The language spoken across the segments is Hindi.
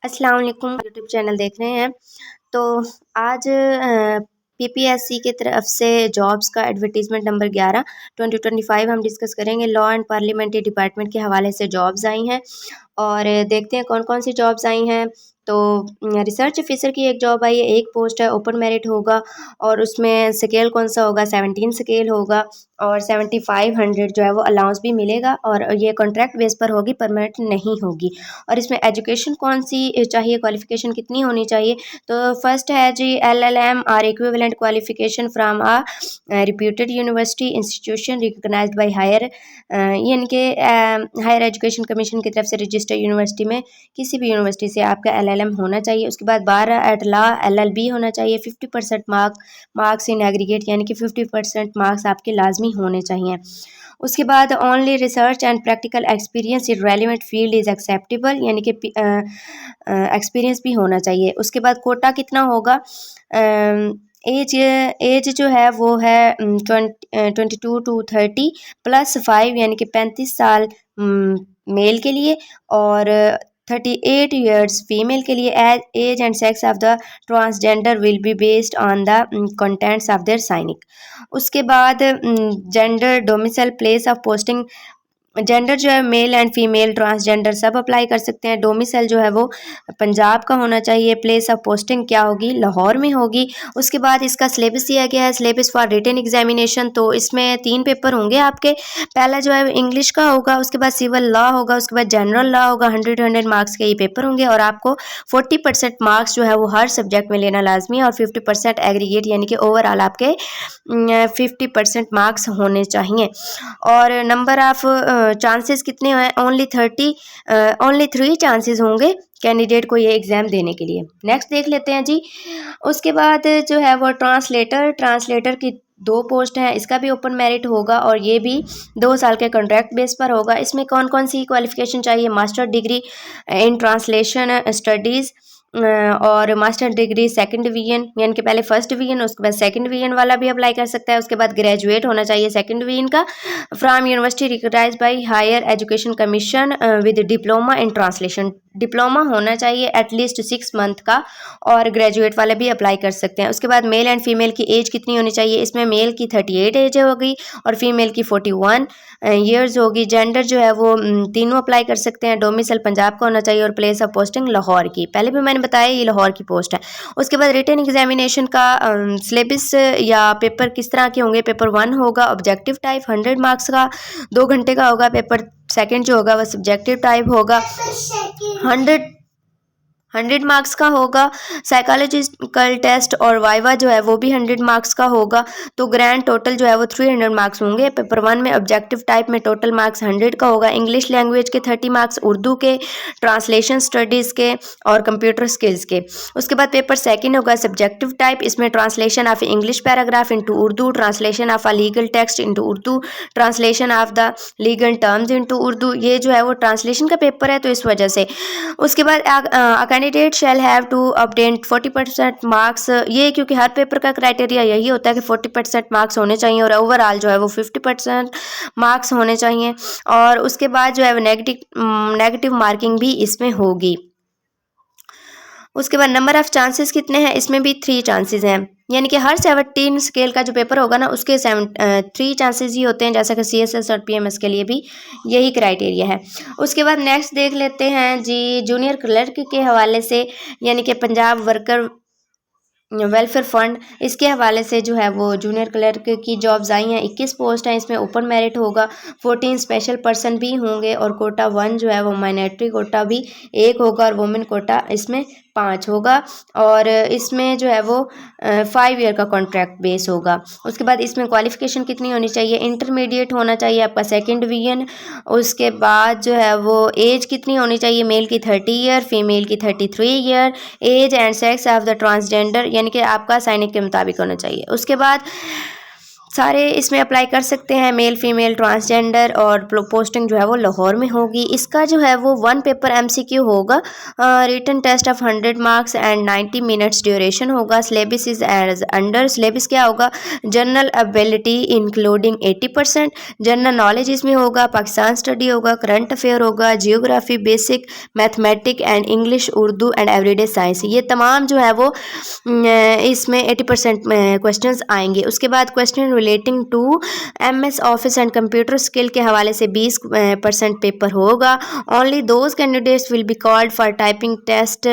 अस्सलाम वालेकुम यूट्यूब चैनल देख रहे हैं। तो आज पीपीएससी की तरफ से जॉब्स का एडवर्टीज़मेंट नंबर 11 2025 हम डिस्कस करेंगे। लॉ एंड पार्लियामेंट्री डिपार्टमेंट के हवाले से जॉब्स आई हैं और देखते हैं कौन कौन सी जॉब्स आई हैं। तो रिसर्च ऑफिसर की एक जॉब आई है, एक पोस्ट है, ओपन मेरिट होगा और उसमें स्केल कौन सा होगा, 17 स्केल होगा और 7500 जो है वो अलाउंस भी मिलेगा और ये कॉन्ट्रैक्ट बेस पर होगी, परमानेंट नहीं होगी। और इसमें एजुकेशन कौन सी चाहिए, क्वालिफिकेशन कितनी होनी चाहिए। तो फर्स्ट है जी LLM और equivalent qualification from a reputed university institution recognized by higher, यानी कि हायर एजुकेशन कमीशन की तरफ से रजिस्टर्ड यूनिवर्सिटी में किसी भी यूनिवर्सिटी से आपका LLM होना चाहिए। उसके बाद 12 एट लॉ LLB होना चाहिए। 50% मार्क्स इन एग्रीगेट, यानी कि 50% मार्क्स आपके लाजमी होने चाहिए। उसके बाद only research and practical experience in relevant field is acceptable, यानी कि एक्सपीरियंस भी होना चाहिए। उसके बाद कोटा कितना होगा, एज जो है वो है 22 to 30 +5, यानी कि 35 साल मेल के लिए और 38 ईयर्स फीमेल के लिए। Age and sex of the transgender will be based on the contents of their CNIC. उसके बाद gender, domicile, place of posting. Gender जो है मेल एंड फीमेल ट्रांसजेंडर सब अप्लाई कर सकते हैं। डोमिसाइल जो है वो पंजाब का होना चाहिए। प्लेस ऑफ पोस्टिंग क्या होगी, लाहौर में होगी। उसके बाद इसका सिलेबस दिया गया है, सिलेबस फॉर रिटन एग्जामिनेशन। तो इसमें 3 पेपर होंगे आपके। पहला जो है इंग्लिश का होगा, उसके बाद सिविल लॉ होगा, उसके बाद जनरल लॉ होगा। 100 मार्क्स के ये पेपर होंगे और आपको 40% मार्क्स जो है वो हर सब्जेक्ट में लेना लाजमी है और 50% एग्रीगेट, यानी कि ओवरऑल आपके 50% मार्क्स होने चाहिए। और नंबर ऑफ चांसेस कितने हैं, ओनली 3 चांसेस होंगे कैंडिडेट को ये एग्ज़ाम देने के लिए। नेक्स्ट देख लेते हैं जी। उसके बाद जो है वो ट्रांसलेटर की 2 पोस्ट हैं, इसका भी ओपन मेरिट होगा और ये भी 2 साल के कॉन्ट्रैक्ट बेस पर होगा। इसमें कौन कौन सी क्वालिफिकेशन चाहिए, master degree in translation studies और मास्टर डिग्री सेकंड डिवीजन, यानी कि पहले फर्स्ट डिवीजन, उसके बाद सेकंड डिवीजन वाला भी अप्लाई कर सकता है। उसके बाद ग्रेजुएट होना चाहिए सेकंड डिवीजन का from university recognized by higher education commission with diploma in translation. Diploma होना चाहिए एटलीस्ट 6 मंथ का और ग्रेजुएट वाले भी अप्लाई कर सकते हैं। उसके बाद मेल एंड फीमेल की एज कितनी होनी चाहिए, इसमें मेल की 38 एज होगी और फीमेल की 41 ईयर्स होगी। जेंडर जो है वो तीनों अप्लाई कर सकते हैं। डोमिसाइल पंजाब का होना चाहिए और प्लेस ऑफ पोस्टिंग लाहौर की, पहले भी मैंने बताया ये लाहौर की पोस्ट है। उसके बाद रिटन एग्जामिनेशन का सिलेबस या पेपर किस तरह के होंगे। पेपर 1 होगा ऑब्जेक्टिव टाइप 100 मार्क्स का, 2 घंटे का होगा। पेपर सेकंड जो होगा वह सब्जेक्टिव टाइप होगा, 100 मार्क्स का होगा। साइकोलॉजिकल टेस्ट और वाइवा जो है वो भी 100 मार्क्स का होगा। तो ग्रैंड टोटल जो है वो 300 मार्क्स होंगे। पेपर 1 में ऑब्जेक्टिव टाइप में टोटल मार्क्स 100 का होगा। इंग्लिश लैंग्वेज के 30 मार्क्स, उर्दू के, ट्रांसलेशन स्टडीज़ के और कंप्यूटर स्किल्स के। उसके बाद पेपर सेकंड होगा सब्जेक्टिव टाइप, इसमें translation of English paragraph into Urdu, translation of a legal text into Urdu, translation of the legal terms into Urdu. ये जो है वो ट्रांसलेशन का पेपर है तो इस वजह से। उसके बाद candidate shall have to obtain 40% marks, ये क्योंकि हर पेपर का क्राइटेरिया यही होता है कि 40% मार्क्स होने चाहिए और ओवरऑल जो है वो 50% मार्क्स होने चाहिए। और उसके बाद जो है वो नेगेटिव मार्किंग भी इसमें होगी। उसके बाद नंबर ऑफ चांसेस कितने हैं, इसमें भी 3 चांसेस हैं, यानी कि हर 17 स्केल का जो पेपर होगा ना उसके 3 चांसेस ही होते हैं, जैसा कि CSS और PMS के लिए भी यही क्राइटेरिया है। उसके बाद नेक्स्ट देख लेते हैं जी जूनियर क्लर्क के हवाले से, यानी कि पंजाब वर्कर वेलफेयर फंड, इसके हवाले से जो है वो जूनियर क्लर्क की जॉब्स आई हैं। 21 पोस्ट हैं, इसमें ओपन मेरिट होगा। 14 स्पेशल पर्सन भी होंगे और कोटा 1 जो है वो माइनॉरिटी कोटा भी 1 होगा और वुमेन कोटा इसमें 5 होगा। और इसमें जो है वो 5 ईयर का कॉन्ट्रैक्ट बेस होगा। उसके बाद इसमें क्वालिफिकेशन कितनी होनी चाहिए, इंटरमीडिएट होना चाहिए आपका सेकेंड डिवीजन। उसके बाद जो है वो एज कितनी होनी चाहिए, मेल की 30 ईयर, फीमेल की 33 year. Age and sex of the transgender, यानी कि आपका साइनिक के मुताबिक होना चाहिए। उसके बाद सारे इसमें अप्लाई कर सकते हैं, मेल फीमेल ट्रांसजेंडर, और पोस्टिंग जो है वो लाहौर में होगी। इसका जो है वो 1 पेपर एमसीक्यू होगा, written test of 100 marks and 90 minutes duration होगा। Syllabus is as under, syllabus क्या होगा, general ability including 80%, general knowledge इसमें होगा, पाकिस्तान स्टडी होगा, करंट अफेयर होगा, geography, basic mathematic and English, Urdu and everyday science. ये तमाम जो है वो इसमें 80% क्वेश्चंस आएंगे। उसके बाद question relating to MS office and computer skill के हवाले से 20% पेपर होगा। Only those candidates will be called for typing test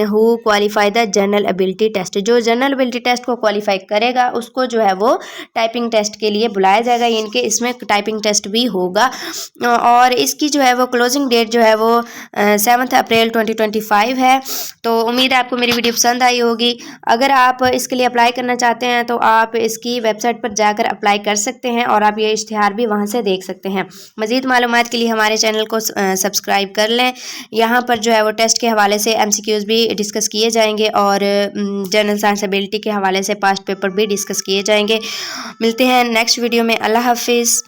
who qualify the general ability test. जो जनरल एबिलिटी टेस्ट को क्वालिफाई करेगा उसको जो है वो टाइपिंग टेस्ट के लिए बुलाया जाएगा। इनके इसमें टाइपिंग टेस्ट भी होगा, और इसकी जो है वो क्लोजिंग डेट जो है वो 7 अप्रैल 2025 है। तो उम्मीद है आपको मेरी वीडियो पसंद आई होगी। अगर आप इसके लिए अप्लाई करना चाहते हैं तो आप इसकी वेबसाइट पर जाकर अप्लाई कर सकते हैं, और आप ये इश्तिहार भी वहाँ से देख सकते हैं। मज़ीद मालूमात के लिए हमारे चैनल को सब्सक्राइब कर लें। यहाँ पर जो है वो टेस्ट के हवाले से MCQs भी डिस्कस किए जाएंगे, और जनरल साइंस एबिलिटी के हवाले से पास्ट पेपर भी डिस्कस किए जाएंगे। मिलते हैं नेक्स्ट वीडियो में। अल्लाह हाफिज़।